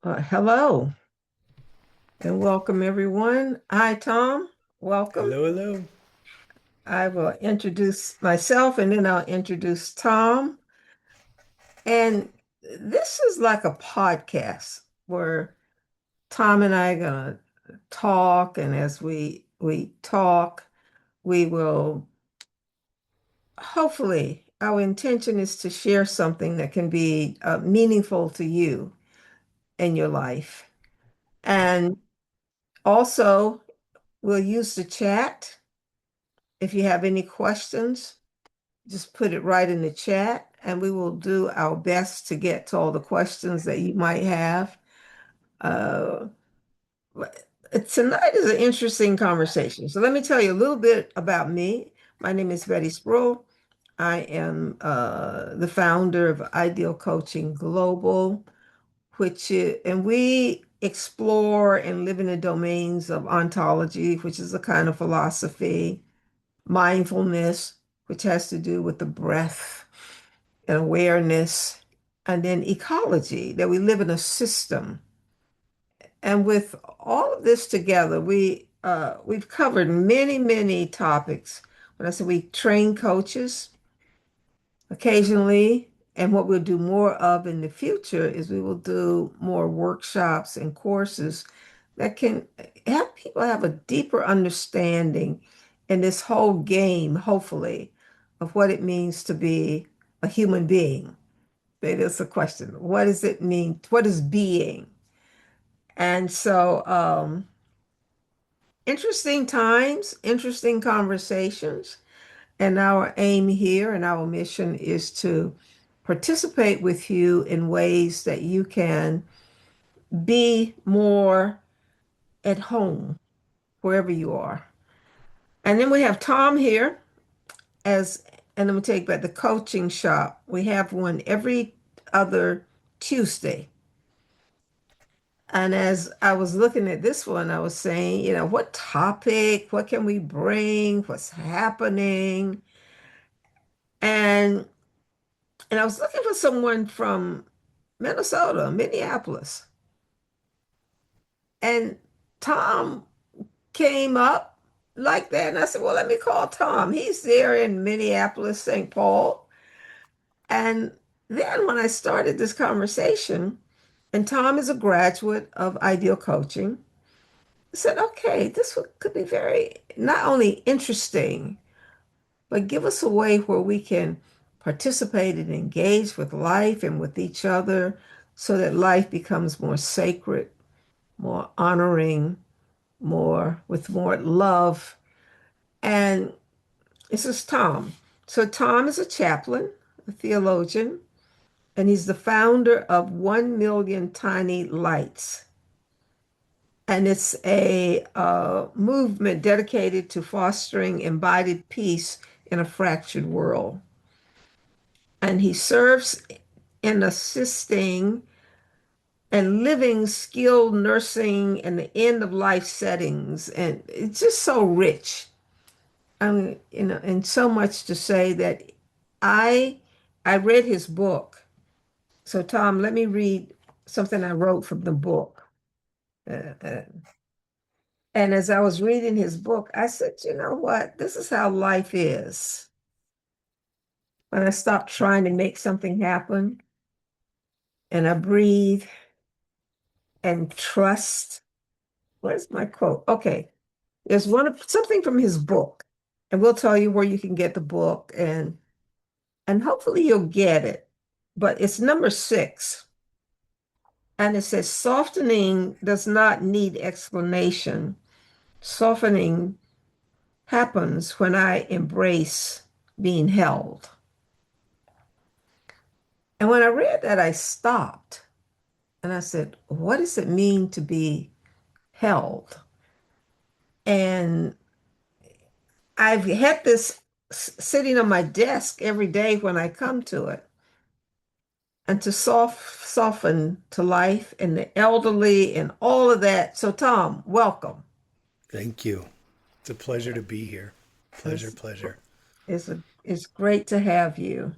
Hello and welcome everyone. Hi, Tom. Welcome. Hello, hello. I will introduce myself and then I'll introduce Tom. And this is like a podcast where Tom and I are gonna talk, and as we talk, we will hopefully our intention is to share something that can be meaningful to you in your life. And also, we'll use the chat. If you have any questions, just put it right in the chat, and we will do our best to get to all the questions that you might have. Uh, Tonight is an interesting conversation. So let me tell you a little bit about me. My name is Betty Sproul. I am the founder of Ideal Coaching Global, and we explore and live in the domains of ontology, which is a kind of philosophy, mindfulness, which has to do with the breath and awareness, and then ecology, that we live in a system. And with all of this together, we've covered many, many topics. When I say we train coaches occasionally, and what we'll do more of in the future is we will do more workshops and courses that can help people have a deeper understanding in this whole game, hopefully, of what it means to be a human being. That is the question. What does it mean? What is being? And so, interesting times, interesting conversations. And our aim here and our mission is to participate with you in ways that you can be more at home wherever you are. And then we have Tom here as, and let me take back the coaching shop. We have one every other Tuesday. And as I was looking at this one, I was saying, what topic, what can we bring, what's happening? And and I was looking for someone from Minnesota, Minneapolis. And Tom came up like that. And I said, well, let me call Tom. He's there in Minneapolis, St. Paul. And then when I started this conversation, and Tom is a graduate of Ideal Coaching, I said, okay, could be very not only interesting, but give us a way where we can participate and engage with life and with each other so that life becomes more sacred, more honoring, with more love. And this is Tom. So Tom is a chaplain, a theologian, and he's the founder of 1 Million Tiny Lights. And it's a movement dedicated to fostering embodied peace in a fractured world. And he serves in assisting and living skilled nursing and the end of life settings. And it's just so rich. And so much to say that I I read his book. So Tom, let me read something I wrote from the book. Uh, uh, and as I was reading his book, I said, you know what? This is how life is. When I stop trying to make something happen and I breathe and trust. Where's my quote? Okay. There's something from his book, and we'll tell you where you can get the book, and hopefully you'll get it. But it's number 6, and it says softening does not need explanation. Softening happens when I embrace being held. And when I read that, I stopped and I said, what does it mean to be held? And I've had this sitting on my desk every day when I come to it. And to soften to life and the elderly and all of that. So, Tom, welcome. Thank you. It's a pleasure to be here. Pleasure, It's, pleasure. it's great to have you.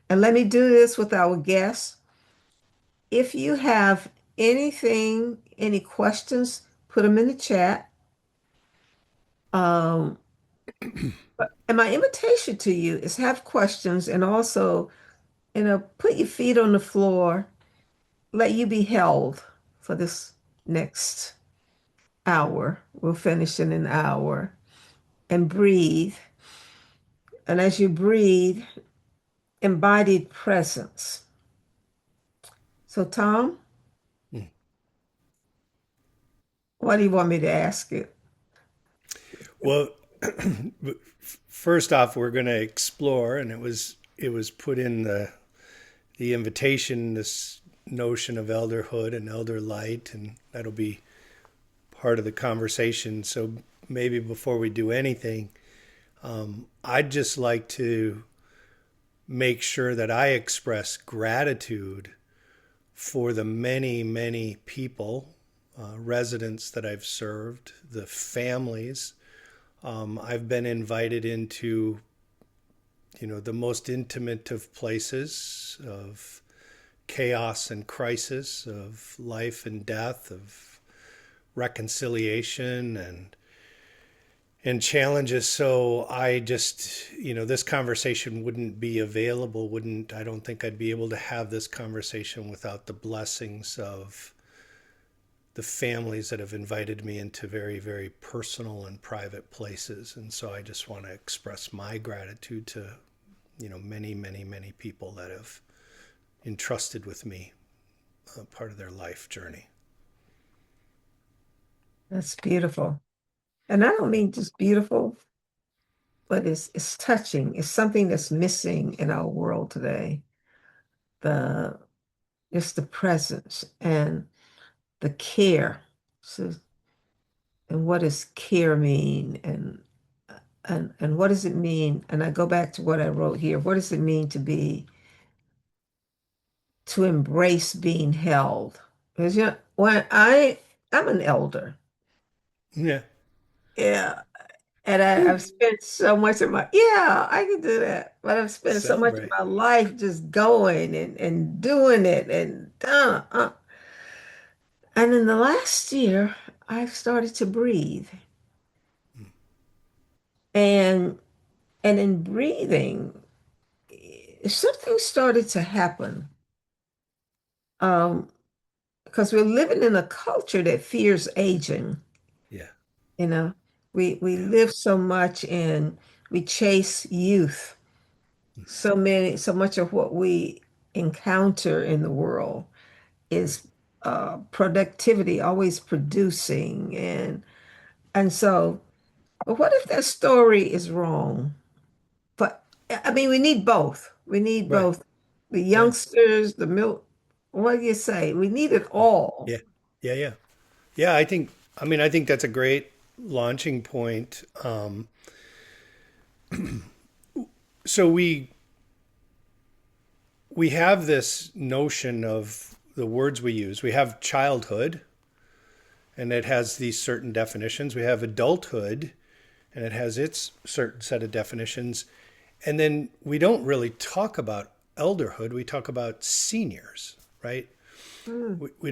And let me do this with our guests. If you have anything, any questions, put them in the chat. Um, and my invitation to you is have questions and also, put your feet on the floor, let you be held for this next hour. We'll finish in an hour and breathe. And as you breathe, embodied presence. So, Tom, Mm. what do you want me to ask you? Well, first off, we're going to explore, and it was put in the invitation, this notion of elderhood and elder light, and that'll be part of the conversation. So maybe before we do anything, I'd just like to make sure that I express gratitude for the many, many people, residents that I've served, the families. I've been invited into, the most intimate of places, of chaos and crisis, of life and death, of reconciliation and challenges. So I just, this conversation wouldn't be available, wouldn't, I don't think I'd be able to have this conversation without the blessings of the families that have invited me into very, very personal and private places. And so I just want to express my gratitude to, many, many, many people that have entrusted with me part of their life journey. That's beautiful. And I don't mean just beautiful, but it's touching. It's something that's missing in our world today. The Just the presence and the care. So, and what does care mean? And what does it mean? And I go back to what I wrote here. What does it mean to embrace being held? Because when I'm an elder, Yeah. yeah, and I've spent so much of my yeah, I can do that. But I've spent so much of Celebrate. my life just going and doing it and and in the last year, I've started to breathe. And in breathing, something started to happen. Um, because we're living in a culture that fears aging. Yeah. You know, we Yeah. live so much in we chase youth. So much of what we encounter in the world Right. is productivity, always producing, and so. But what if that story is wrong? But I mean, we need both. We need Right. both the Yeah. youngsters, the milk. What do you say? We need it all. Yeah. Yeah. Yeah. Yeah. I think that's a great launching point. So we have this notion of the words we use. We have childhood, and it has these certain definitions. We have adulthood, and it has its certain set of definitions. And then we don't really talk about elderhood. We talk about seniors, right? Mm. We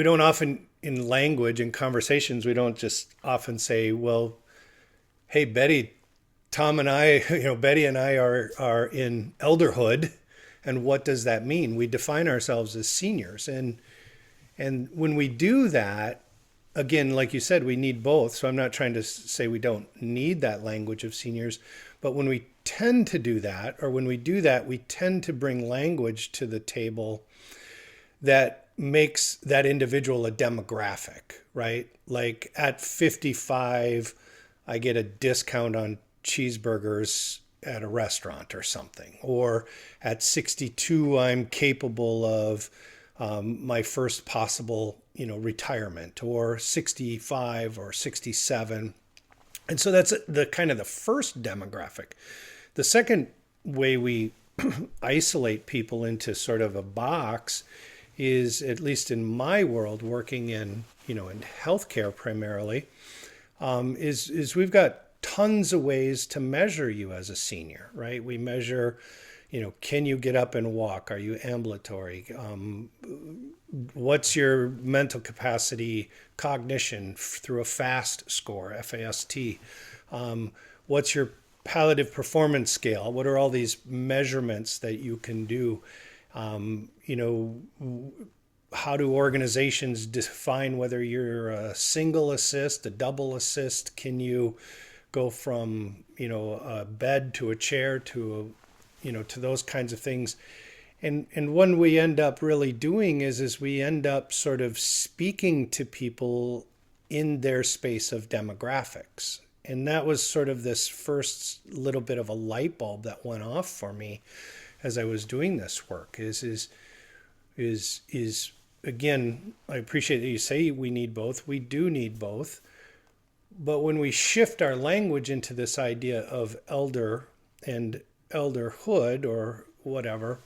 don't often in language and conversations we don't just often say, well, hey Betty, Tom and I, Betty and I are in elderhood, and what does that mean? We define ourselves as seniors, and when we do that, again, like you said, we need both. So I'm not trying to say we don't need that language of seniors, but when we tend to do that, or when we do that, we tend to bring language to the table that makes that individual a demographic, right? Like at 55, I get a discount on cheeseburgers at a restaurant or something. Or at 62, I'm capable of my first possible, retirement, or 65 or 67. And so that's the kind of the first demographic. The second way we isolate people into sort of a box is, at least in my world, working in healthcare primarily, is we've got tons of ways to measure you as a senior, right? We measure, can you get up and walk? Are you ambulatory? what's your mental capacity, cognition through a FAST score, FAST? Um, what's your palliative performance scale? What are all these measurements that you can do? You know, how do organizations define whether you're a single assist, a double assist? Can you go from, you know, a bed to a chair to a, you know, to those kinds of things? And what we end up really doing is we end up sort of speaking to people in their space of demographics. And that was sort of this first little bit of a light bulb that went off for me as I was doing this work is again, I appreciate that you say we need both. We do need both. But when we shift our language into this idea of elder and elderhood or whatever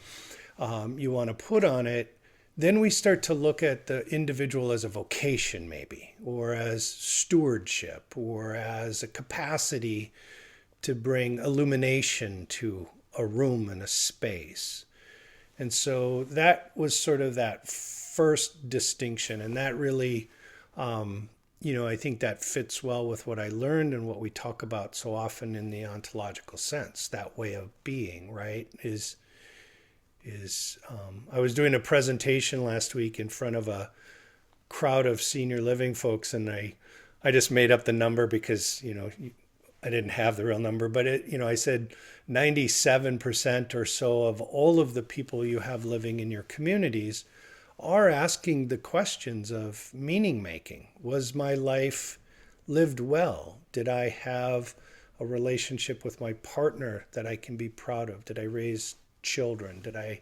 you want to put on it, then we start to look at the individual as a vocation, maybe, or as stewardship, or as a capacity to bring illumination to a room and a space. And so that was sort of that first distinction. And that really, you know, I think that fits well with what I learned and what we talk about so often in the ontological sense. That way of being, right, I was doing a presentation last week in front of a crowd of senior living folks, and I just made up the number because, you know, I didn't have the real number, but it, you know, I said 97% or so of all of the people you have living in your communities are asking the questions of meaning making. Was my life lived well? Did I have a relationship with my partner that I can be proud of? Did I raise children? Did I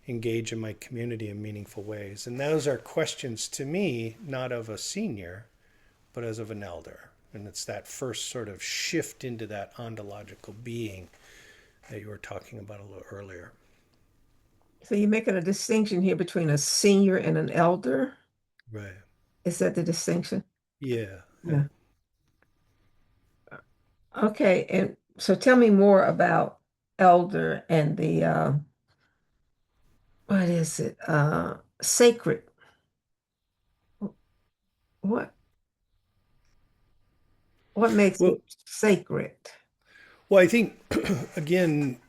engage in my community in meaningful ways? And those are questions to me, not of a senior, but as of an elder. And it's that first sort of shift into that ontological being that you were talking about a little earlier. So you're making a distinction here between a senior and an elder. Right. Is that the distinction? Yeah. Yeah. Yeah. Okay. And so tell me more about elder and the what is it? Sacred. What what makes Well, it sacred? well, I think again,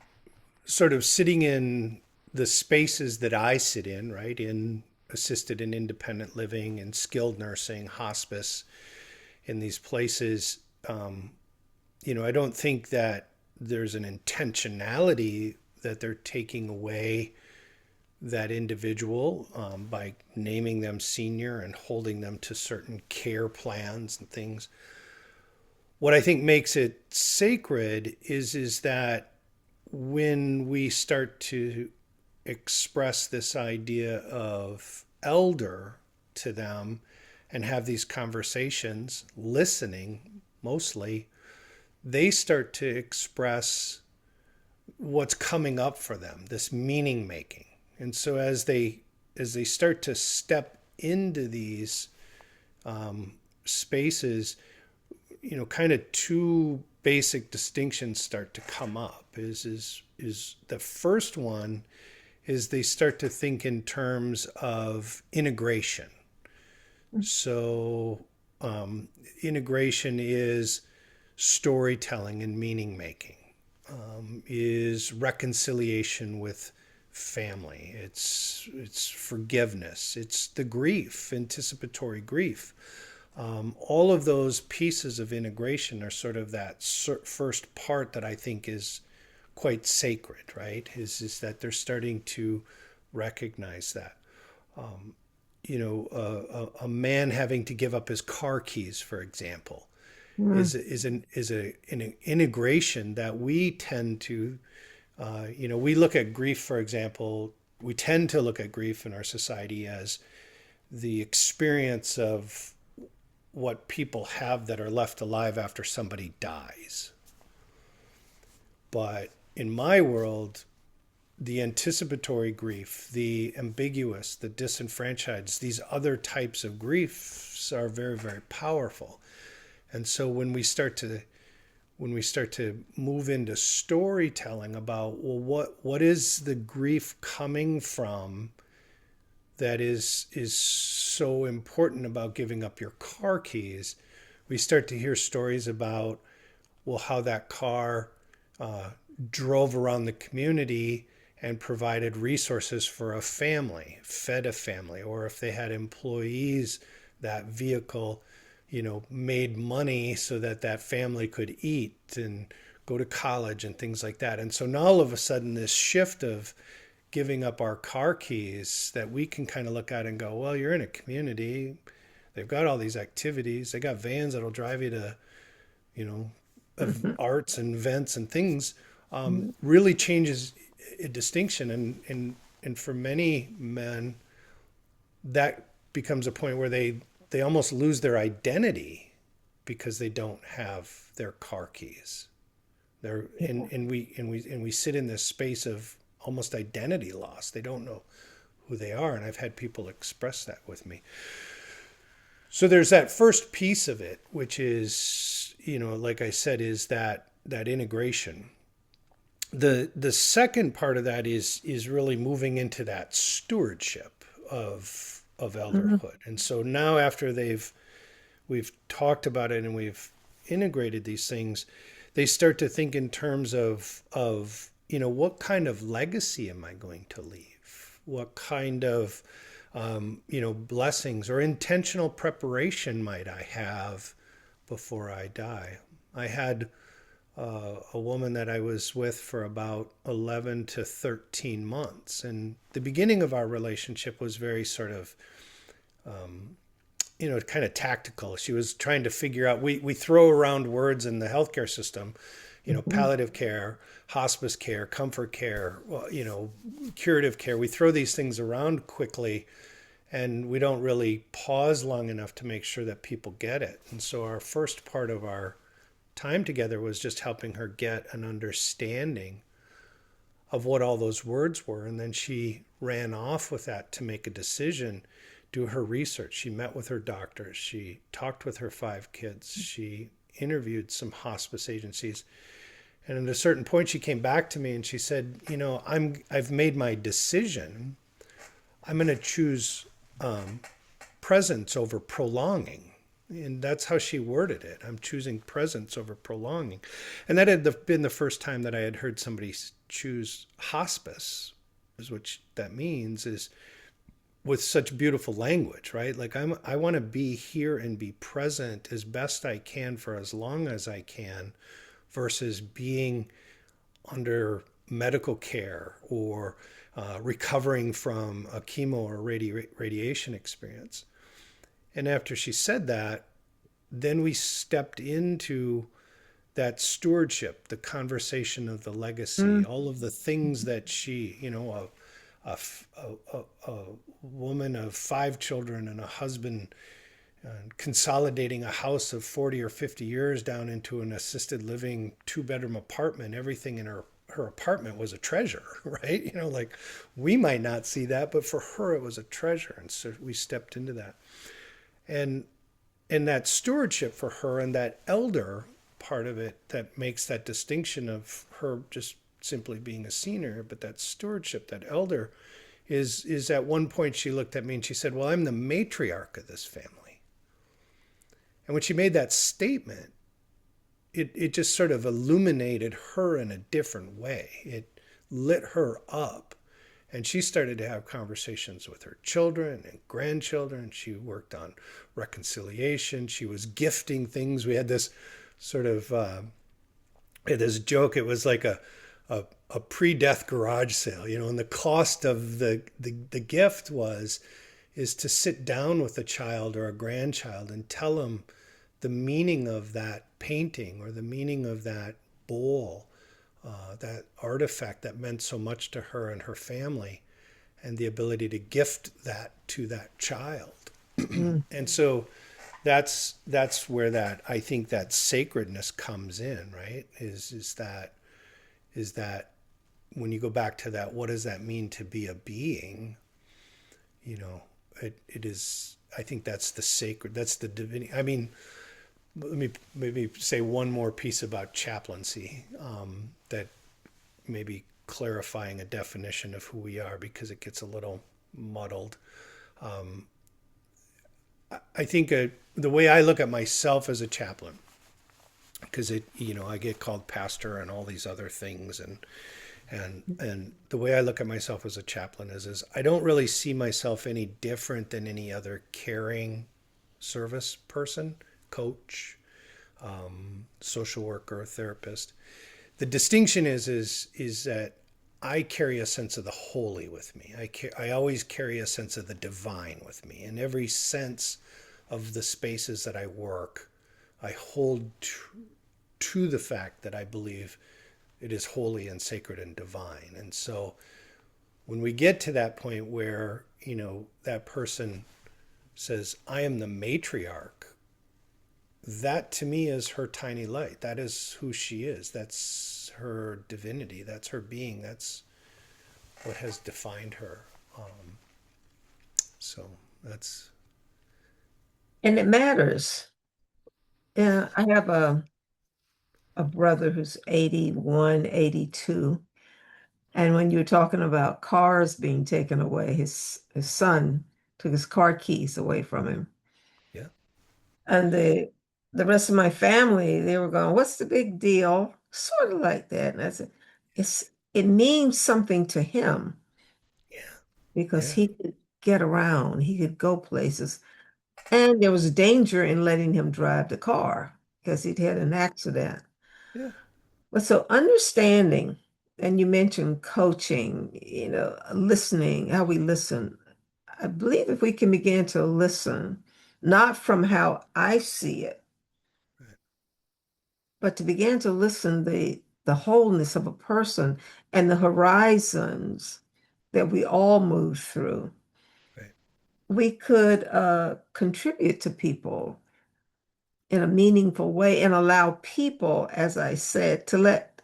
sort of sitting in the spaces that I sit in, right, in assisted and independent living and skilled nursing, hospice, in these places, you know, I don't think that there's an intentionality that they're taking away that individual by naming them senior and holding them to certain care plans and things. What I think makes it sacred is that when we start to express this idea of elder to them and have these conversations, listening mostly, they start to express what's coming up for them, this meaning making. And so as they start to step into these spaces, you know, kind of two basic distinctions start to come up. Is the first one is they start to think in terms of integration. So integration is storytelling and meaning making, is reconciliation with family. It's forgiveness. It's the grief, anticipatory grief. All of those pieces of integration are sort of that first part that I think is quite sacred, right? Is that they're starting to recognize that. You know, a man having to give up his car keys, for example, Mm. is an integration that we tend to, you know, we look at grief, for example, we tend to look at grief in our society as the experience of what people have that are left alive after somebody dies. But in my world, the anticipatory grief, the ambiguous, the disenfranchised, these other types of griefs are very, very powerful. And so when we start to move into storytelling about, well, what is the grief coming from that is so important about giving up your car keys, we start to hear stories about, well, how that car uh, drove around the community and provided resources for a family, fed a family, or if they had employees, that vehicle, made money so that that family could eat and go to college and things like that. And so now all of a sudden, this shift of giving up our car keys that we can kind of look at and go, well, you're in a community. They've got all these activities. They got vans that'll drive you to, you know, arts and events and things, really changes a distinction. And for many men, that becomes a point where they almost lose their identity because they don't have their car keys. They're and we sit in this space of almost identity loss. They don't know who they are, and I've had people express that with me. So there's that first piece of it, which is, like I said, is that integration. The second part of that is really moving into that stewardship of Mhm. elderhood. And so now after we've talked about it and we've integrated these things, they start to think in terms of what kind of legacy am I going to leave? What kind of blessings or intentional preparation might I have before I die? I had a woman that I was with for about 11 to 13 months. And the beginning of our relationship was very sort of, kind of tactical. She was trying to figure out, we throw around words in the healthcare system, Mhm. palliative care, hospice care, comfort care, curative care. We throw these things around quickly and we don't really pause long enough to make sure that people get it. And so our first part of our time together was just helping her get an understanding of what all those words were. And then she ran off with that to make a decision, do her research. She met with her doctors. She talked with her 5 kids. She interviewed some hospice agencies. And at a certain point, she came back to me and she said, I've made my decision. I'm going to choose presence over prolonging. And that's how she worded it. I'm choosing presence over prolonging. And that had been the first time that I had heard somebody choose hospice, is what that means, is with such beautiful language, right? Like I want to be here and be present as best I can for as long as I can versus being under medical care or recovering from a chemo or radiation experience. And after she said that, then we stepped into that stewardship, the conversation of the legacy, Mhm. all of the things that she, a, a woman of 5 children and a husband, consolidating a house of 40 or 50 years down into an assisted living 2-bedroom apartment. Everything in her apartment was a treasure, right? Like we might not see that, but for her it was a treasure. And so we stepped into that. And that stewardship for her and that elder part of it that makes that distinction of her just simply being a senior, but that stewardship, that elder is at one point she looked at me and she said, well, I'm the matriarch of this family. And when she made that statement, it just sort of illuminated her in a different way. It lit her up. And she started to have conversations with her children and grandchildren. She worked on reconciliation. She was gifting things. We had this sort of this joke. It was like a pre-death garage sale, and the cost of the gift is to sit down with a child or a grandchild and tell them the meaning of that painting or the meaning of that bowl, that artifact that meant so much to her and her family, and the ability to gift that to that child. Mhm. And so that's where that, I think, that sacredness comes in, right? Is that when you go back to that, what does that mean to be a being? You know, it is. I think that's the sacred. That's the divinity. I mean, let me maybe say one more piece about chaplaincy, that maybe clarifying a definition of who we are because it gets a little muddled. I think the way I look at myself as a chaplain, because I get called pastor and all these other things, and the way I look at myself as a chaplain is I don't really see myself any different than any other caring service person, coach, social worker, therapist. The distinction is that I carry a sense of the holy with me. I always carry a sense of the divine with me. In every sense of the spaces that I work, I hold to the fact that I believe it is holy and sacred and divine. And so when we get to that point where, that person says, I am the matriarch, that to me is her tiny light. That is who she is. That's her divinity. That's her being. That's what has defined her. So that's, And it matters. Yeah, I have a brother who's 81, 82. And when you're talking about cars being taken away, his son took his car keys away from him. yeah, And the rest of my family, they were going, "What's the big deal?" Sort of like that. And I said, it means something to him yeah, because yeah, he could get around, he could go places. And there was danger in letting him drive the car because he'd had an accident. yeah, But so understanding, and you mentioned coaching, listening, how we listen. I believe if we can begin to listen, not from how I see it, right, but to begin to listen the wholeness of a person and the horizons that we all move through, right, we could contribute to people in a meaningful way and allow people, as I said,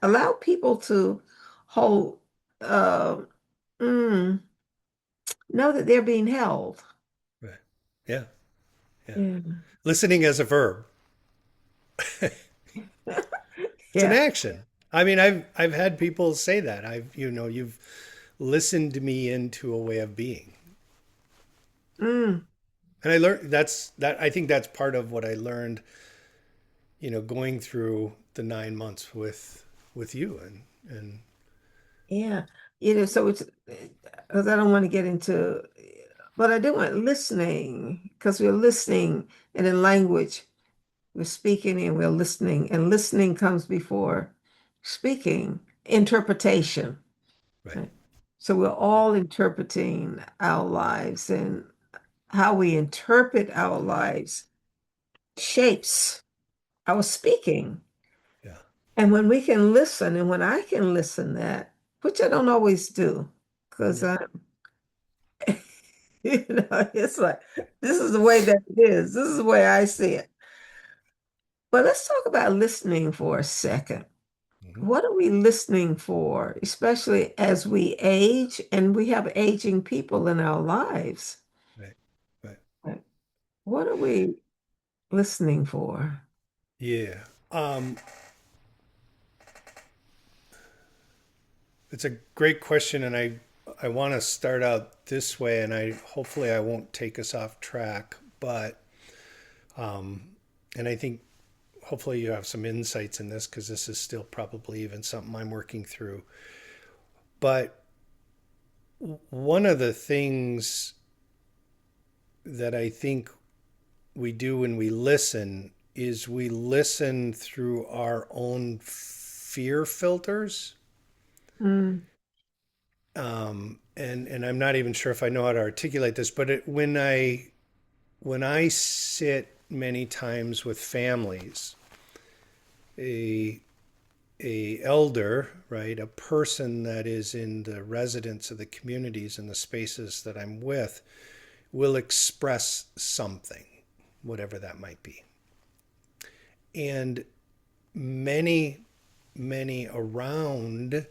allow people to hold uh, mm, know that they're being held. right. Yeah, yeah. Yeah. Listening as a verb. It's an Yeah. action. I mean, I've had people say that. You've listened me into a way of being. Mm, And I learned that I think that's part of what I learned, going through the 9 months with you and yeah. So it's because I don't want to get into, but I do want listening because we're listening and in language, we're speaking and we're listening, and listening comes before speaking, interpretation. right, Right? So we're right, all interpreting our lives, and how we interpret our lives shapes our speaking. yeah, And when we can listen, and when I can listen that, which I don't always do, because yeah, I'm, it's like, this is the way that it is. This is the way I see it. But let's talk about listening for a second. hmm, What are we listening for, especially as we age and we have aging people in our lives? right, right, Like, what are we listening for? yeah. Um, it's a great question, and I want to start out this way, and I hopefully I won't take us off track, but and I think hopefully you have some insights in this because this is still probably even something I'm working through. But one of the things that I think we do when we listen is we listen through our own fear filters. Mm, And I'm not even sure if I know how to articulate this, but when I sit many times with families, a a elder, right, a person that is in the residence of the communities and the spaces that I'm with, will express something, whatever that might be. And many, many around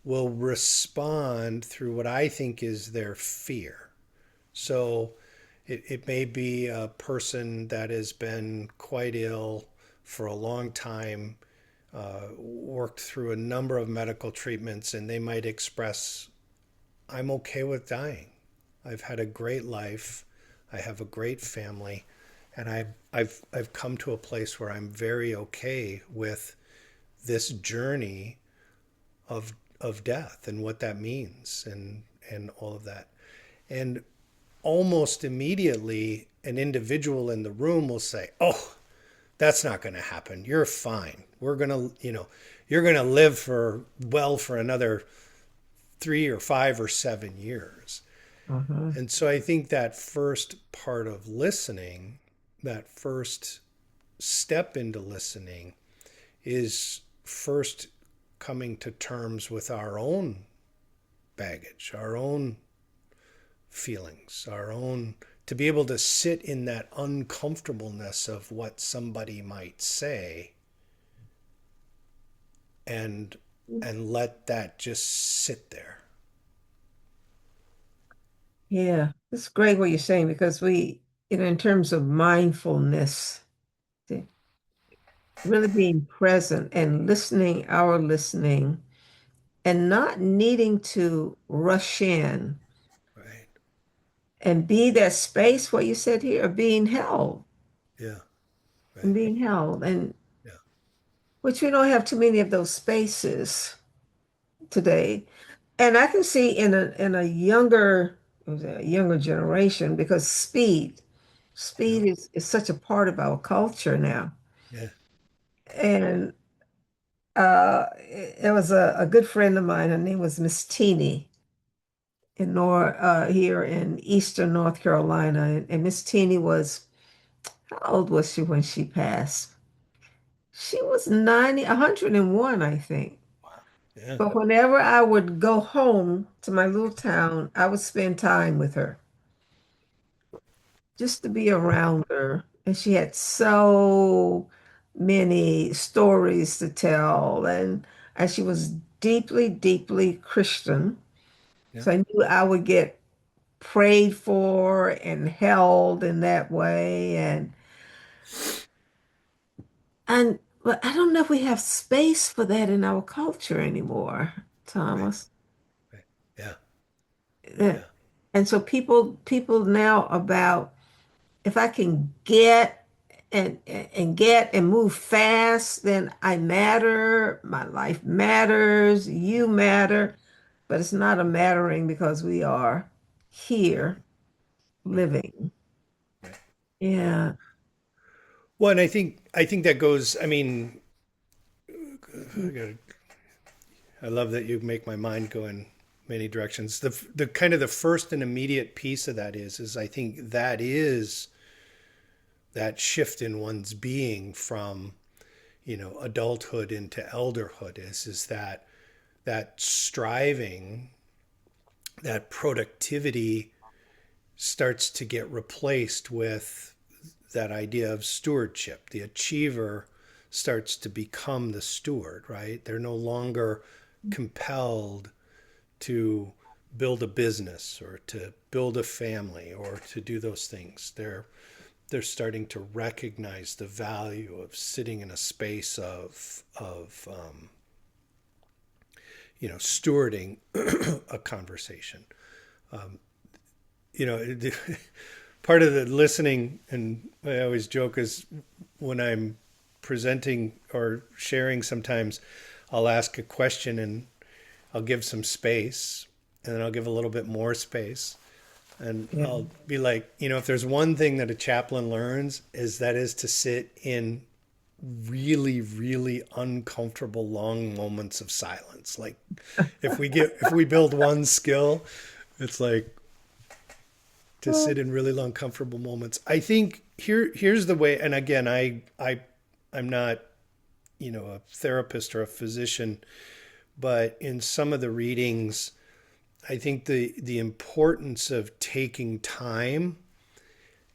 will respond through what I think is their fear. So it may be a person that has been quite ill for a long time, worked through a number of medical treatments, and they might express, I'm okay with dying. I've had a great life. I have a great family, and I've come to a place where I'm very okay with this journey of death and what that means and all of that. And almost immediately an individual in the room will say, "Oh, that's not going to happen. You're fine. We're going to, you're going to live for another 3 or 5 or 7 years." Uh-huh. And so I think that first part of listening, that first step into listening, is first coming to terms with our own baggage, our own feelings, our own, to be able to sit in that uncomfortableness of what somebody might say and let that just sit there. Yeah, it's great what you're saying because in terms of mindfulness, the- really being present and listening, our listening, and not needing to rush in Right. and be that space where you said here, of being held Yeah. and Right. being held, and Yeah. which we don't have too many of those spaces today. And I can see in a younger, was it a younger generation because Yeah. speed is such a part of our culture now. Yeah. And it was a good friend of mine. Her name was Miss Teeny here in Eastern North Carolina. And Miss Teeny was, how old was she when she passed? She was 101, I think. Wow. Yeah. But whenever I would go home to my little town, I would spend time with her just to be around her. And she had so many stories to tell. And she was deeply, deeply Christian. Yeah. So I knew I would get prayed for and held in that way. And but I don't know if we have space for that in our culture anymore, Right. Thomas. Right. Yeah. Uh, Yeah. And so people now about if I can get and move fast, then I matter, my life matters, you matter, but it's not a mattering because we are Right. here Right. living. Right. Yeah. Well, and I think that goes. I mean, I love that you make my mind go in many directions. The kind of the first and immediate piece of that is I think that is that shift in one's being from adulthood into elderhood is that striving, that productivity starts to get replaced with that idea of stewardship. The achiever starts to become the steward, right? They're no longer compelled to build a business or to build a family or to do those things. They're starting to recognize the value of sitting in a space of stewarding a conversation. You know, part of the listening, and I always joke, is when I'm presenting or sharing, sometimes I'll ask a question and I'll give some space, and then I'll give a little bit more space. And Yeah. I'll be like, if there's one thing that a chaplain learns is to sit in really, really uncomfortable long moments of silence. Like if we build one skill, it's like to sit in really long, comfortable moments. I think here's the way. And again, I'm not a therapist or a physician, but in some of the readings, I think the importance of taking time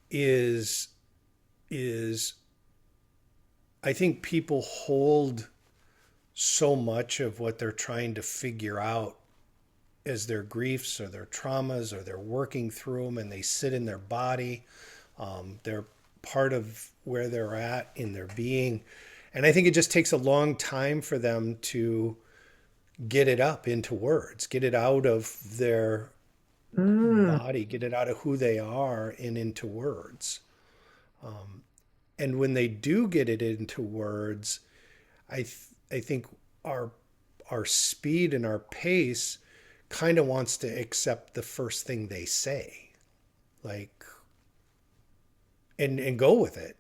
is is I think people hold so much of what they're trying to figure out as their griefs or their traumas, or they're working through them and they sit in their body. They're part of where they're at in their being. And I think it just takes a long time for them to get it up into words, get it out of Mm. body, get it out of who they are and into words. And when they do get it into words, I think our our speed and our pace kind of wants to accept the first thing they say, like, and go with it.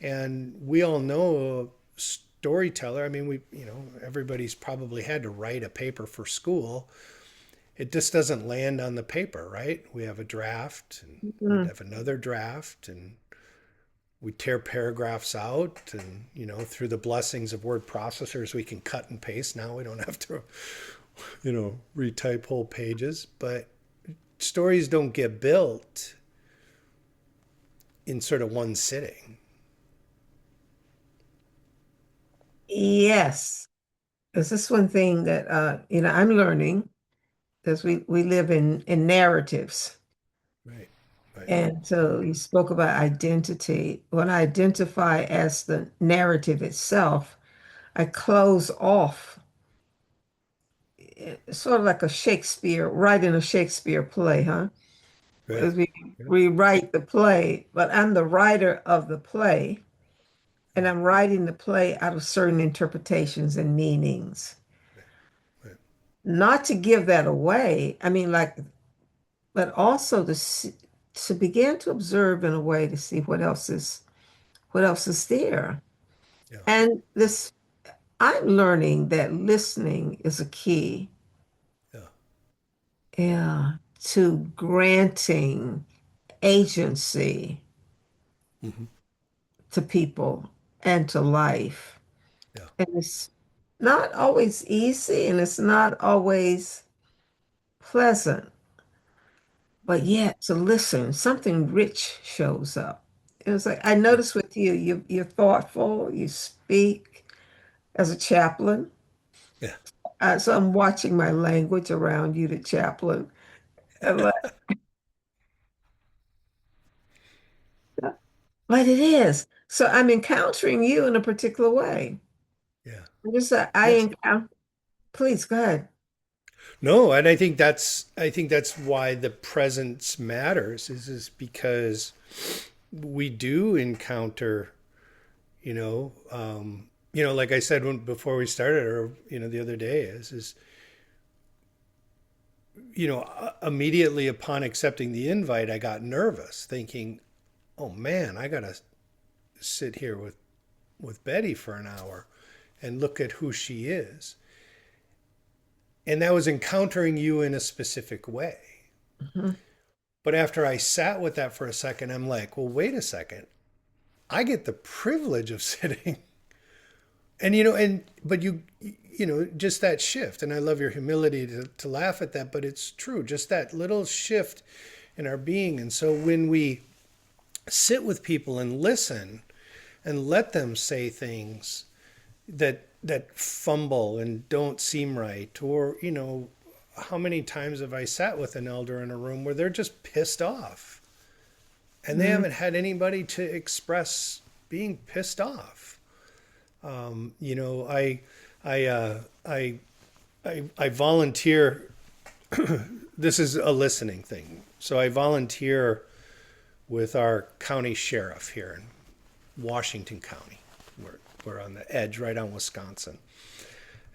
And we all know a storyteller. I mean, everybody's probably had to write a paper for school. It just doesn't land on the paper, right? We have a draft and we Mm. have another draft and we tear paragraphs out and through the blessings of word processors we can cut and paste. Now we don't have to retype whole pages, but stories don't get built in sort of one sitting. Yes. This is one thing that I'm learning because we live in narratives. Right, right, And so you spoke about identity. When I identify as the narrative itself, I close off, sort of like a Shakespeare, writing a Shakespeare play, huh? right. As we Yeah, rewrite the play, but I'm the writer of the play, and yeah, I'm writing the play out of certain interpretations and meanings. right, right. Not to give that away, I mean, like, but also to begin to observe in a way to see what else is there. Yeah, And this, I'm learning that listening is a key, yeah. yeah, to granting agency Hmm. to people and to life. Yeah. And it's not always easy and it's not always pleasant, but yet to listen, something rich shows up. It was like I Yeah. noticed with you, you're thoughtful, you speak as a chaplain. Yeah. So I'm watching my language around you, the chaplain. And like, but it is. So I'm encountering you in a particular way. Yeah. Just I Yes. encounter. Please go ahead. No, and I think that's why the presence matters is because we do encounter, like I said before we started, or the other day is immediately upon accepting the invite, I got nervous, thinking, "Oh man, I gotta sit here with Betty for an hour and look at who she is." And that was encountering you in a specific way. Mhm. But after I sat with that for a second, I'm like, well, wait a second. I get the privilege of sitting. And, but just that shift. And I love your humility to laugh at that, but it's true. Just that little shift in our being. And so when we sit with people and listen and let them say things that fumble and don't seem right, or how many times have I sat with an elder in a room where they're just pissed off and they Mhm. haven't had anybody to express being pissed off. I I I volunteer. This is a listening thing, so I volunteer with our county sheriff here in Washington County. We're on the edge, right on Wisconsin.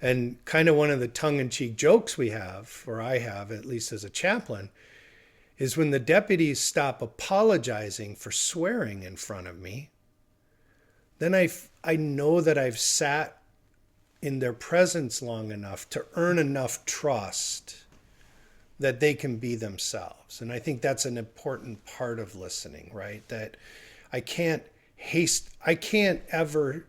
And kind of one of the tongue in cheek jokes we have, or I have, at least as a chaplain, is when the deputies stop apologizing for swearing in front of me, then I know that I've sat in their presence long enough to earn enough trust that they can be themselves. And I think that's an important part of listening, right? That I can't I can't ever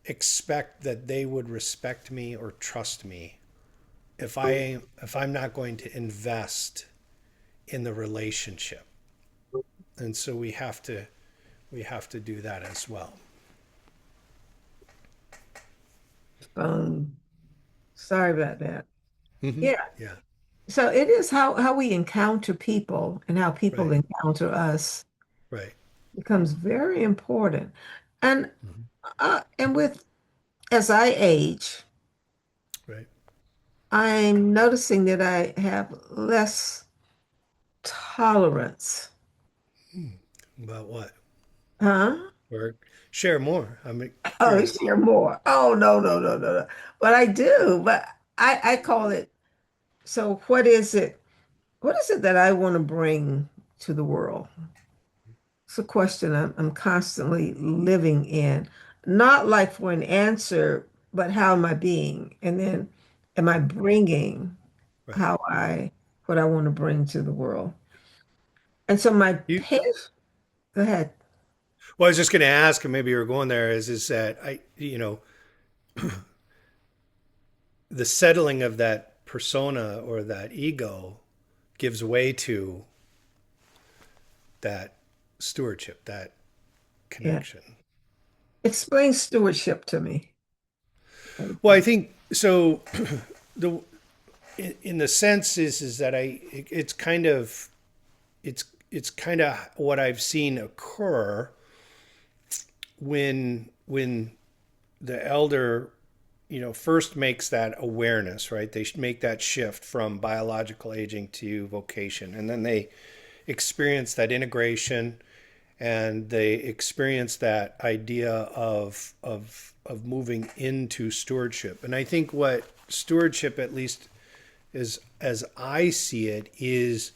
expect that they would respect me or trust me if I'm not going to invest in the relationship. And so we have to do that as well. Um, Sorry about that. Hmm. Yeah. Yeah. So it is how we encounter people and how people Right. encounter us Right. becomes very important. And Hmm. with as I age, Right. I'm noticing that I have less. tolerance. About what? Huh? Or share more. I'm Oh, curious. share more. Oh, no, no, no, no, no. But I do. But I call it. So what is it? What is it that I want to bring to the world? It's a question I'm constantly living in. Not like for an answer, but how am I being? And then am I bringing Right. how what I want to bring to the world? And so my You past, go ahead. well, I was just going to ask, and maybe you were going there, is that the settling of that persona or that ego gives way to that stewardship, that Yeah. connection. Explain stewardship to me. Well, I think so. The in the sense is that it's kind of it's kind of what I've seen occur when the elder first makes that awareness, right? They make that shift from biological aging to vocation, and then they experience that integration, and they experience that idea of moving into stewardship. And I think what stewardship, at least as I see it, is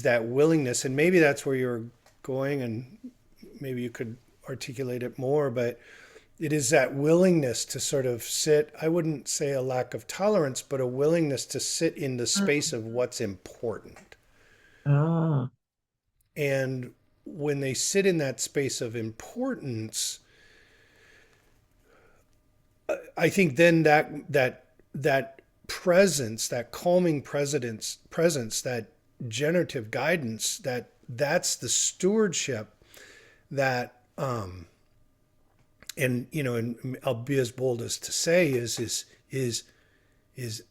that willingness, and maybe that's where you're going, and maybe you could articulate it more, but it is that willingness to sort of sit, I wouldn't say a lack of tolerance, but a willingness to sit in the space of what's important. Oh. And when they sit in that space of importance, I think then that presence, that calming presence, that generative guidance, that's the stewardship that and I'll be as bold as to say is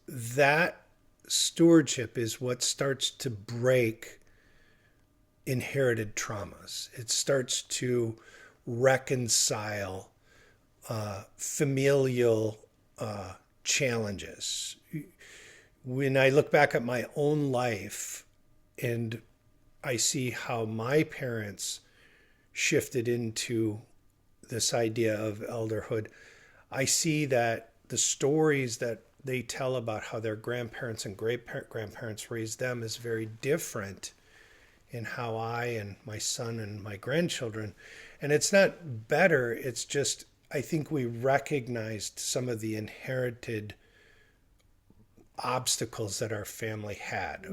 that stewardship is what starts to break inherited traumas. It starts to reconcile familial challenges. When I look back at my own life and I see how my parents shifted into this idea of elderhood, I see that the stories that they tell about how their grandparents and great grandparents raised them is very different in how I and my son and my grandchildren. And it's not better, it's just I think we recognized some of the inherited obstacles that our family had.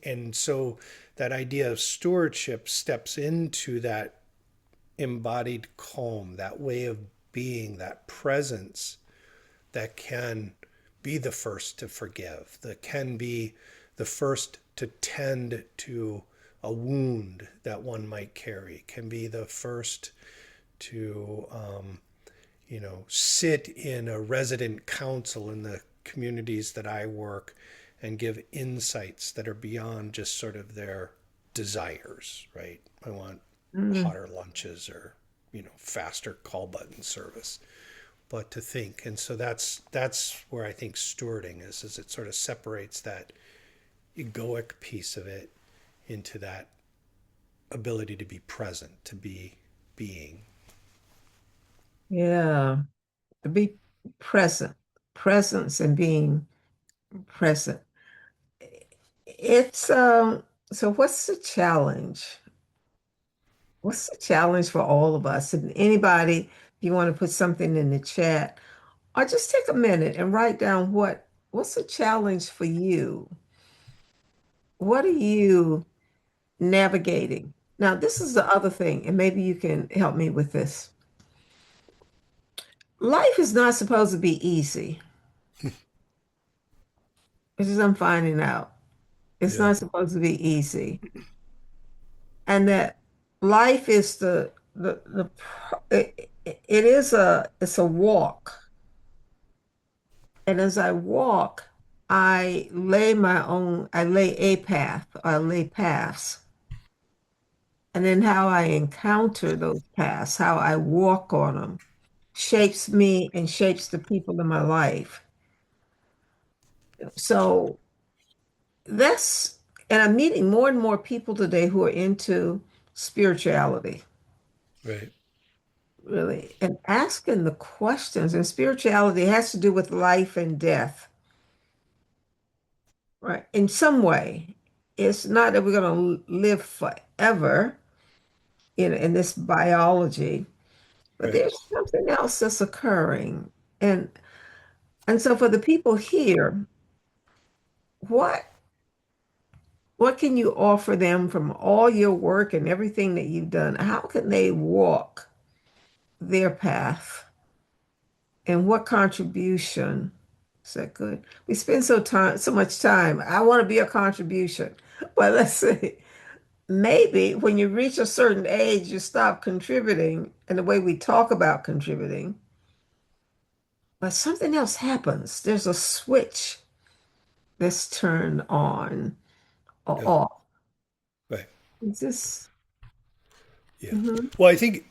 And so that idea of stewardship steps into that embodied calm, that way of being, that presence that can be the first to forgive, that can be the first to tend to a wound that one might carry, can be the first to sit in a resident council in the communities that I work and give insights that are beyond just sort of their desires, right? I want Mm. hotter lunches or faster call button service, but to think. And so that's where I think stewarding is it sort of separates that egoic piece of it into that ability to be present, to be being. Yeah. To be present, presence and being present. It's so what's the challenge? What's the challenge for all of us? And anybody, if you want to put something in the chat, or just take a minute and write down what's the challenge for you? What are you navigating? Now, this is the other thing, and maybe you can help me with this. Life is not supposed to be easy. This is I'm finding out. It's Yeah. not supposed to be easy. And that life is it is it's a walk. And as I walk, I lay a path, I lay paths. And then how I encounter those paths, how I walk on them, shapes me and shapes the people in my life. So that's, And I'm meeting more and more people today who are into spirituality, Right. really, and asking the questions. And spirituality has to do with life and death, right? In some way. It's not that we're going to live forever in this biology, but Right. there's something else that's occurring. And and so for the people here, what what can you offer them from all your work and everything that you've done? How can they walk their path? And what contribution? Is that good? We spend so much time. I want to be a contribution. But let's see. Maybe when you reach a certain age, you stop contributing and the way we talk about contributing, but something else happens. There's a switch that's turned on or Yeah. off. Right. Is this? Yeah. Mhm. Well, I think,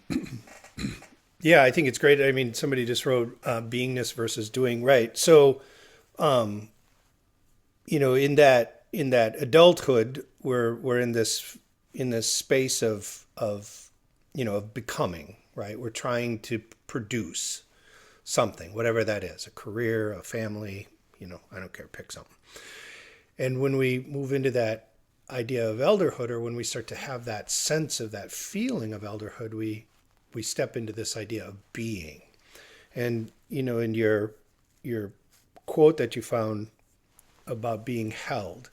yeah, I think it's great. I mean, somebody just wrote beingness versus doing right. So, in that adulthood, we're in this space of becoming, right? We're trying to produce something, whatever that is, a career, a family, I don't care, pick something. And when we move into that idea of elderhood, or when we start to have that sense of that feeling of elderhood, we step into this idea of being. And in your quote that you found about being held,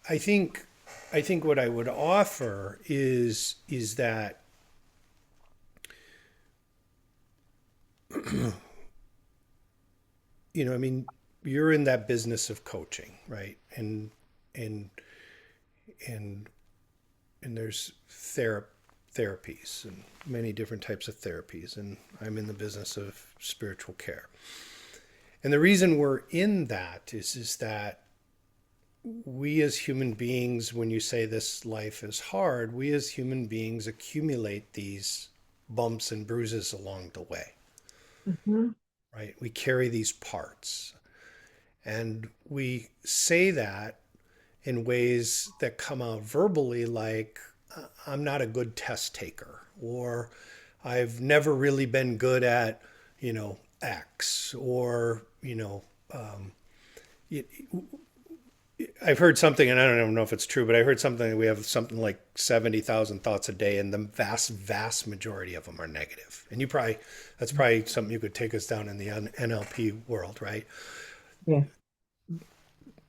I think I think what I would offer is that I mean, you're in that business of coaching, right? And and and there's therapies and many different types of therapies, and I'm in the business of spiritual care. And the reason we're in that is that we as human beings, when you say this life is hard, we as human beings accumulate these bumps and bruises along the way, Mhm. right? We carry these parts, and we say that in ways that come out verbally, like, I'm not a good test taker, or I've never really been good at, X, or, I've heard something, and I don't even know if it's true, but I heard something that we have something like 70,000 thoughts a day, and the vast, vast majority of them are negative. And that's probably something you could take us down in the NLP world, right? Yeah.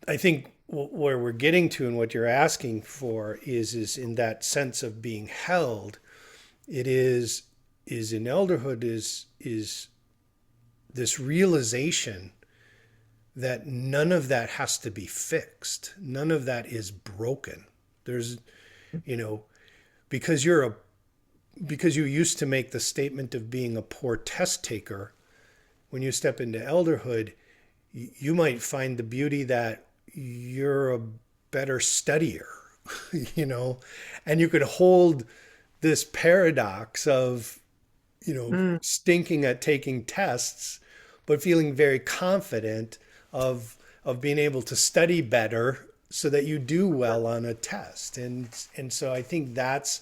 I think where we're getting to and what you're asking for is in that sense of being held. It is in elderhood is this realization that none of that has to be fixed. None of that is broken. There's, you know, because because you used to make the statement of being a poor test taker. When you step into elderhood, you might find the beauty that you're a better studier, you know, and you could hold this paradox of, Mm. stinking at taking tests, but feeling very confident of being able to study better so that you do well on a test. And so I think that's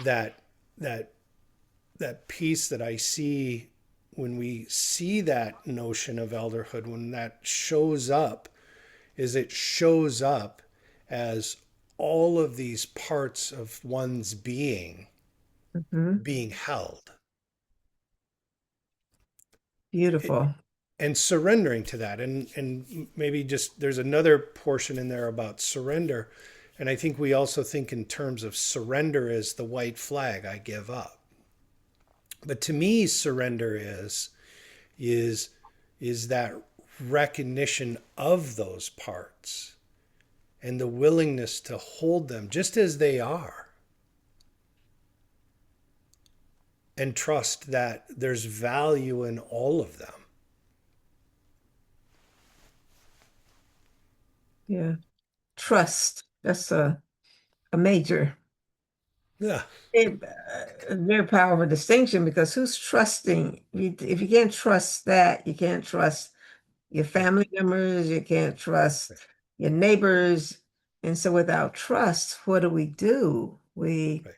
that that that piece that I see when we see that notion of elderhood, when that shows up, is it shows up as all of these parts of one's Mhm. being held, Beautiful. and surrendering to that. And maybe just there's another portion in there about surrender. And I think we also think in terms of surrender as the white flag, I give up. But to me, surrender is is that recognition of those parts and the willingness to hold them just as they are, and trust that there's value in all of them. Yeah. Trust. That's a major, Yeah, very powerful distinction because who's trusting? If you can't trust that, you can't trust your right, family members, you can't trust right, your neighbors. And so without trust, what do? We Right.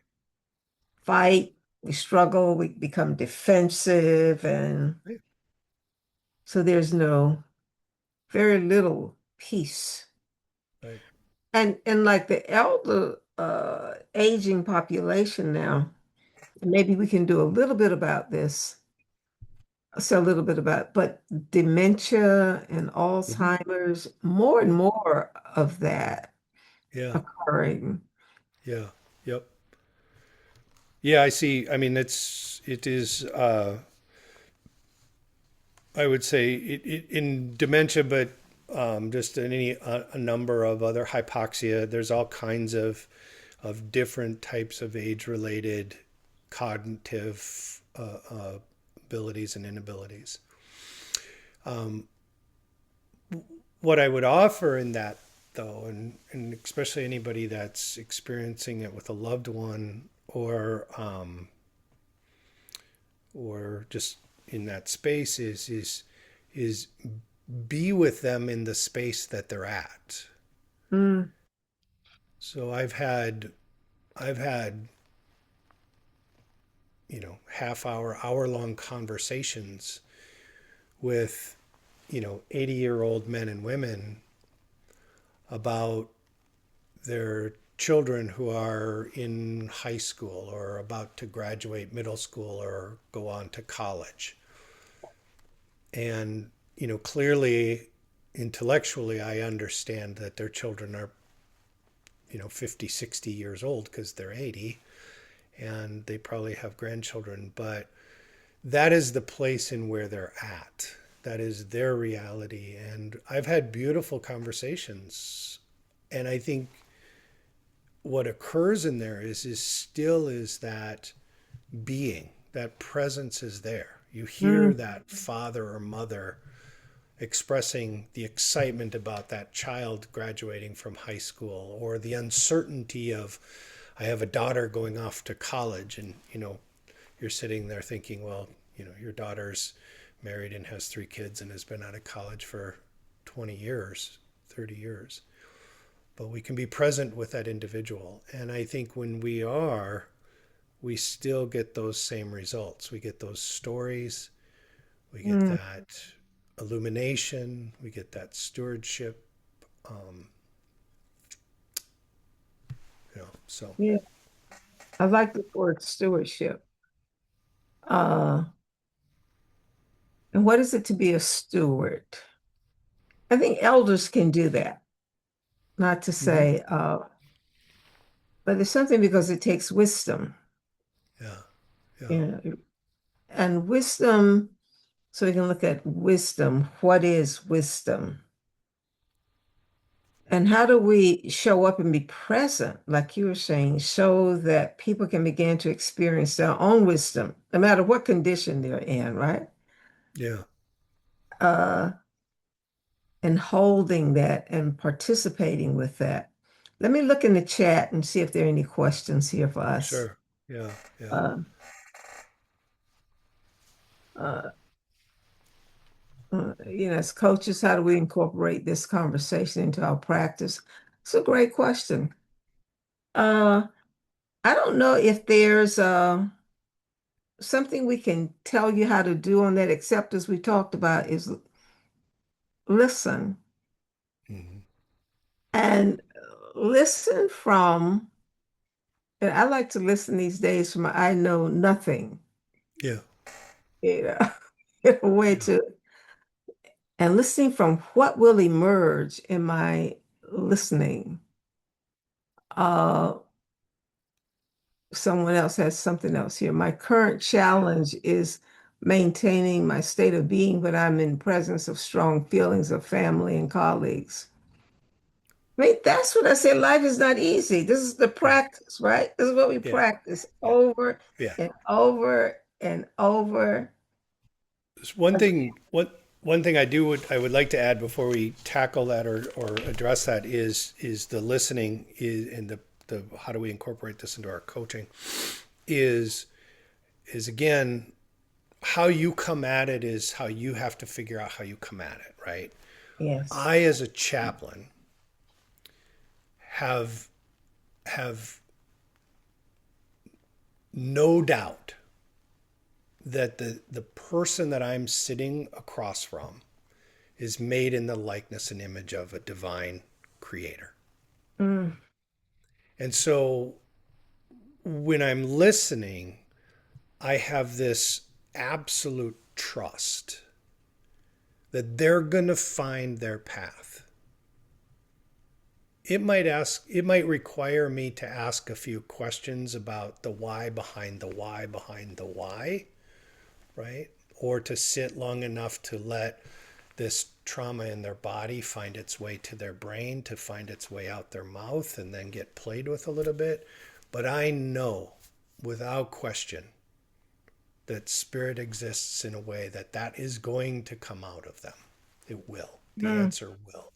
fight, we struggle, we become defensive, and Right. so there's very little peace. Right. And like the elder aging population now, maybe we can do a little bit about this. So a little bit about, but dementia and Hmm. Alzheimer's, more and Yeah. more of that Yeah. occurring. Yeah. Yep. Yeah, I see. I mean, it is. I would say in dementia, but just in a number of other hypoxia. There's all kinds of different types of age-related cognitive abilities and inabilities. What I would offer in that, though, and especially anybody that's experiencing it with a loved one or just in that space is be with them in the space that they're at. Mm, So I've had hour long conversations with 80-year-old men and women about their children who are in high school or about to graduate middle school or go on to college. And clearly intellectually I understand that their children are 50, 60 years old because they're 80 and they probably have grandchildren, but that is the place in where they're at. That is their reality. And I've had beautiful conversations. And I think what occurs in there is that being, that presence is there. You hear mm, that father or mother expressing the excitement about that child graduating from high school or the uncertainty of, I have a daughter going off to college, and you're sitting there thinking, well, your daughter's married and has 3 kids and has been out of college for 20 years, 30 years. But we can be present with that individual. And I think when we are, we still get those same results. We get those stories, we get mm. that illumination, we get that stewardship. Um, so Yeah, I like the word stewardship. Uh, and what is it to be a steward? I think elders can do that. Not to mhm. say, but it's something because it takes wisdom. Yeah, yeah, You know, and wisdom, so we can look at wisdom. What is wisdom? And how do we show up and be present, like you were saying, so that people can begin to experience their own wisdom, no matter what condition they're in, right? yeah. Uh, and holding that and participating with that. Let me look in the chat and see if there are any questions here for us. Sure. Yeah, yeah. Uh, uh, as coaches, how do we incorporate this conversation into our practice? It's a great question. Uh, I don't know if there's something we can tell you how to do on that, except as we talked about, is listen Hmm. and listen from, and I like to listen these days from I know nothing, Yeah, you know, in a way yeah, to, and listening from what will emerge in my listening. Uh, Someone else has something else here. My current challenge is maintaining my state of being when I'm in presence of strong feelings of family and colleagues. I mean, that's what I say. Life is not easy. This is the yeah, practice, right? This is what we yeah, practice yeah, over yeah. and over and over. One thing I would like to add before we tackle that or address that is the listening is and the how do we incorporate this into our coaching is is again how you come at it is how you have to figure out how you come at it, right? Yes. I as a chaplain have have no doubt that the person that I'm sitting across from is made in the likeness and image of a divine creator. Mm, And so when I'm listening, I have this absolute trust that they're going to find their path. It might require me to ask a few questions about the why behind the why behind the why, right? Or to sit long enough to let this trauma in their body find its way to their brain, to find its way out their mouth, and then get played with a little bit. But I know without question that spirit exists in a way that that is going to come out of them. It will. The mm, answer will.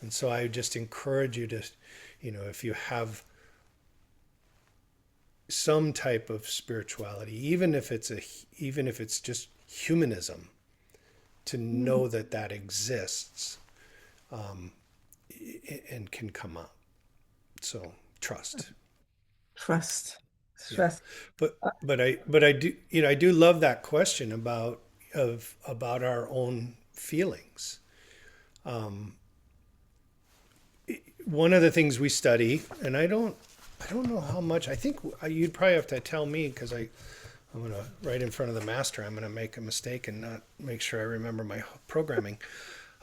And so I just encourage you to, if you have some type of spirituality, even if it's just humanism, to mm. know that that exists, and can come up. So trust. Trust. Yeah. Trust. But I do, I do love that question about our own feelings. One of the things we study, and I don't know how much. I think you'd probably have to tell me, because I'm gonna, right in front of the master, I'm gonna make a mistake and not make sure I remember my programming.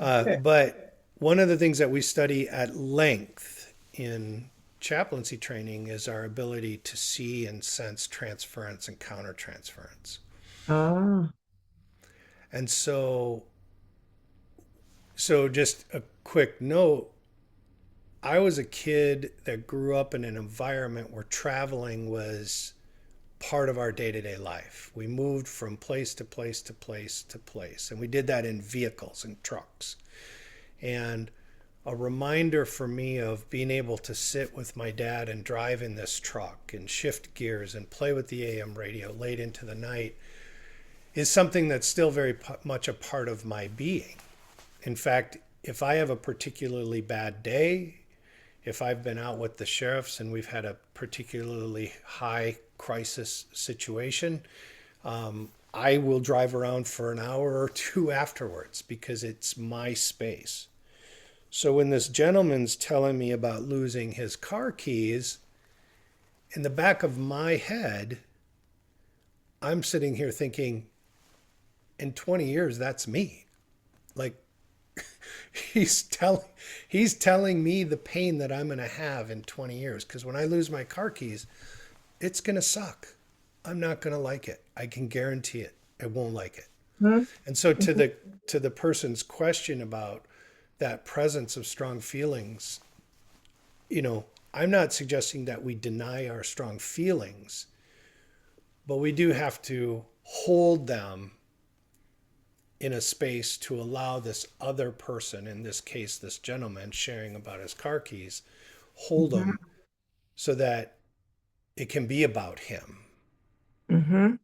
Okay. But one of the things that we study at length in chaplaincy training is our ability to see and sense transference and countertransference. Ah, And so just a quick note, I was a kid that grew up in an environment where traveling was part of our day-to-day life. We moved from place to place to place to place, and we did that in vehicles and trucks. And a reminder for me of being able to sit with my dad and drive in this truck and shift gears and play with the AM radio late into the night is something that's still very much a part of my being. In fact, if I have a particularly bad day, if I've been out with the sheriffs and we've had a particularly high crisis situation, I will drive around for an hour or two afterwards because it's my space. So when this gentleman's telling me about losing his car keys, in the back of my head, I'm sitting here thinking, in 20 years, that's me. Like, he's telling he's telling me the pain that I'm going to have in 20 years, because when I lose my car keys, it's going to suck. I'm not going to like it. I can guarantee it. I won't like it. mhm, And so mhm, to the person's question about that presence of strong feelings, I'm not suggesting that we deny our strong feelings, but we do have to hold them in a space to allow this other person, in this case, this gentleman sharing about his car keys, hold them mhm, so that it can be about him. mhm.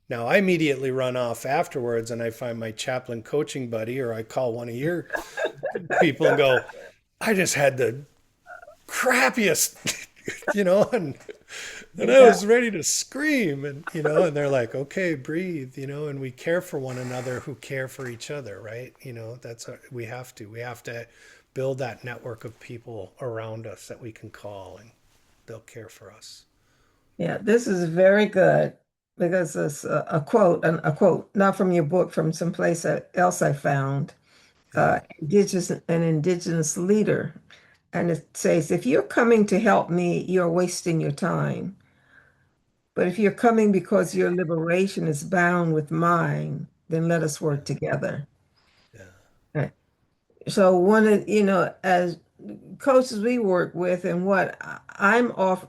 Now, I immediately run off afterwards and I find my chaplain coaching buddy, or I call one of your people and go, I just had the crappiest, and I Yeah, was ready to scream, and they're like, okay, breathe, and we care for one another who care for each other, right? We have to build that network of people around us that we can call and they'll care for us. yeah. This is very good because it's a quote, not from your book, from someplace else I found. Yeah, An indigenous leader, and it says, "If you're coming to help me, you're wasting your time. But if you're coming because your liberation is bound with mine, then let us yeah, work together." yeah, Right. So one of, as coaches we work with and what I'm off,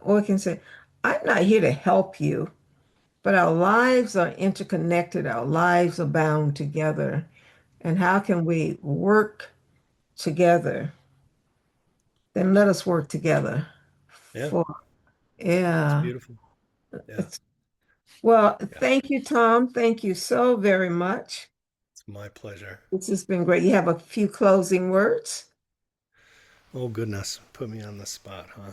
or can say, I'm not here to help you, but our lives are interconnected. Our lives are bound together. And how can we work together? Then let us work together yeah. for, It's yeah. beautiful. Yeah, It's, well, yeah. thank you, Tom. Thank you so very much. It's my pleasure. This has been great. You have a few closing words? Oh goodness, put me on the spot, huh?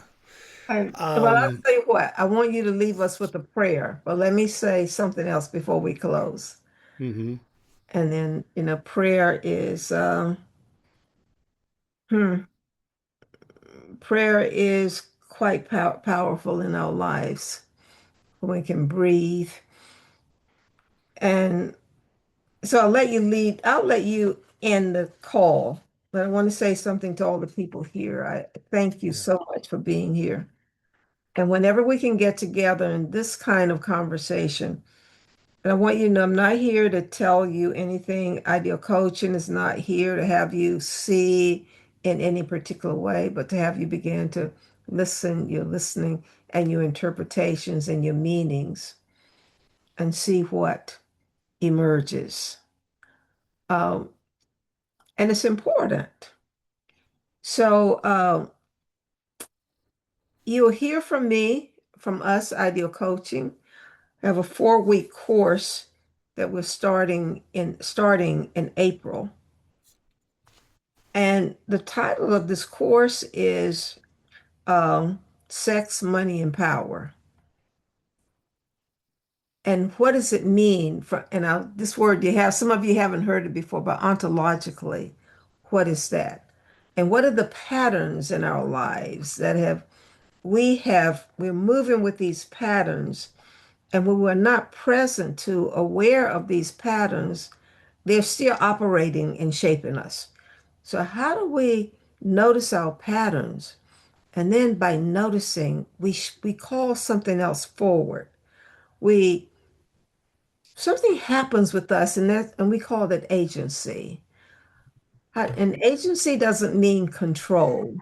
Well, I'll tell you what, I want you to leave us with a prayer, but let me say something else before we close. Mm-hmm. And then, prayer is, hmm, prayer is quite powerful in our lives. We can breathe. And so I'll let you end the call, but I want to say something to all the people here. I thank you Yeah. so much for being here. And whenever we can get together in this kind of conversation, and I want you to know I'm not here to tell you anything. Ideal coaching is not here to have you see in any particular way, but to have you begin to listen, your listening and your interpretations and your meanings and see what emerges. Um, and it's important. So you'll hear from me, from us, Ideal Coaching. I have a 4-week course that we're starting in April. And the title of this course is Sex, Money, and Power. And what does it mean for, and this word you have, some of you haven't heard it before, but ontologically, what is that? And what are the patterns in our lives that we're moving with these patterns, and when we're not present to aware of these patterns, they're still operating and shaping us. So how do we notice our patterns? And then by noticing, we call something else forward. We Something happens with us, and we call that agency. And agency doesn't mean control.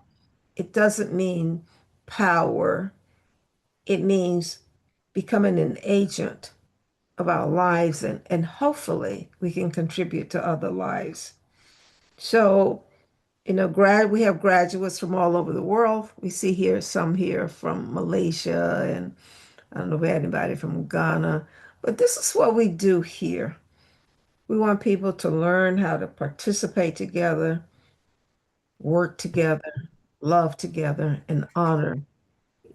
It doesn't mean power. It means becoming an agent of our lives, and hopefully we can contribute to other lives. So, we have graduates from all over the world. We see here some here from Malaysia, and I don't know if we had anybody from Ghana, but this is what we do here. We want people to learn how to participate together, work together, love together, and honor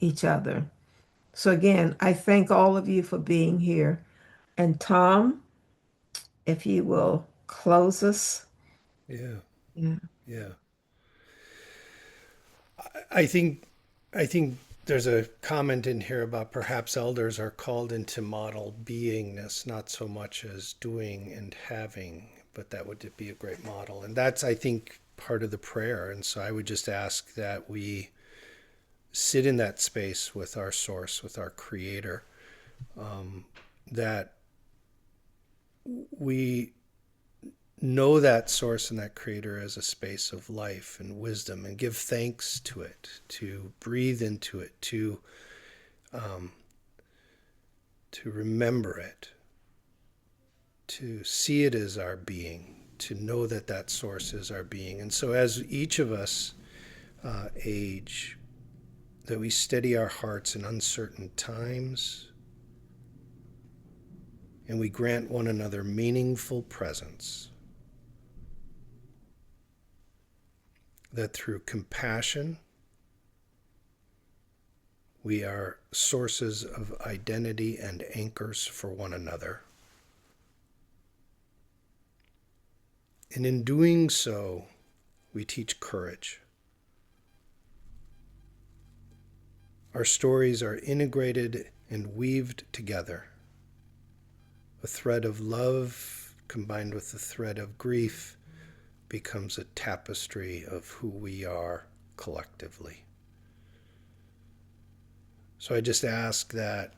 each other. So again, I thank all of you for being here. And Tom, if you will close us. Yeah. Yeah. Yeah. I think I think there's a comment in here about perhaps elders are called into model beingness, not so much as doing and having, but that would be a great model. And that's, I think, part of the prayer. And so I would just ask that we sit in that space with our source, with our creator, that we know that source and that creator as a space of life and wisdom and give thanks to it, to breathe into it, to remember it, to see it as our being, to know that that source is our being. And so as each of us age, that we steady our hearts in uncertain times and we grant one another meaningful presence, that through compassion we are sources of identity and anchors for one another. And in doing so, we teach courage. Our stories are integrated and weaved together. A thread of love combined with a thread of grief becomes a tapestry of who we are collectively. So I just ask that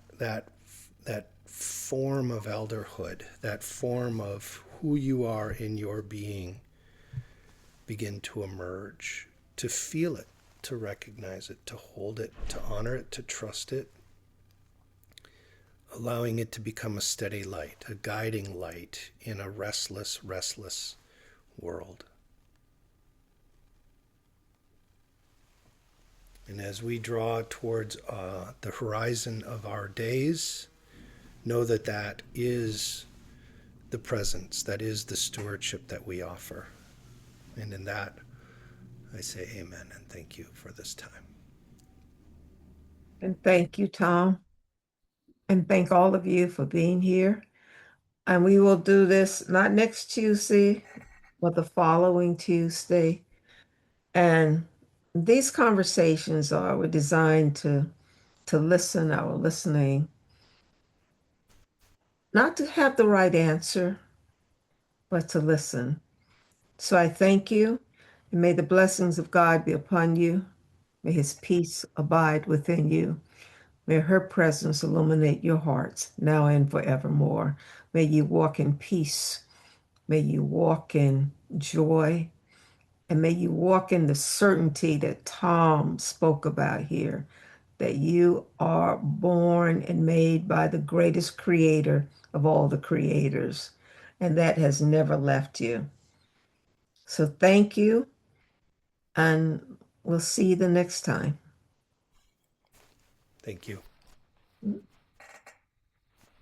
form of elderhood, that form of who you are in your being, begin to emerge, to feel it, to recognize it, to hold it, to honor it, to trust it, allowing it to become a steady light, a guiding light in a restless, restless world. And as we draw towards the horizon of our days, know that that is the presence, that is the stewardship that we offer. And in that, I say amen and thank you for this time. And thank you, Tom. And thank all of you for being here. And we will do this not next Tuesday, but the following Tuesday. And these conversations were designed to listen, our listening, not to have the right answer, but to listen. So I thank you, and may the blessings of God be upon you. May his peace abide within you. May her presence illuminate your hearts now and forevermore. May you walk in peace. May you walk in joy. And may you walk in the certainty that Tom spoke about here, that you are born and made by the greatest creator of all the creators, and that has never left you. So thank you, and we'll see you the next time. Thank you.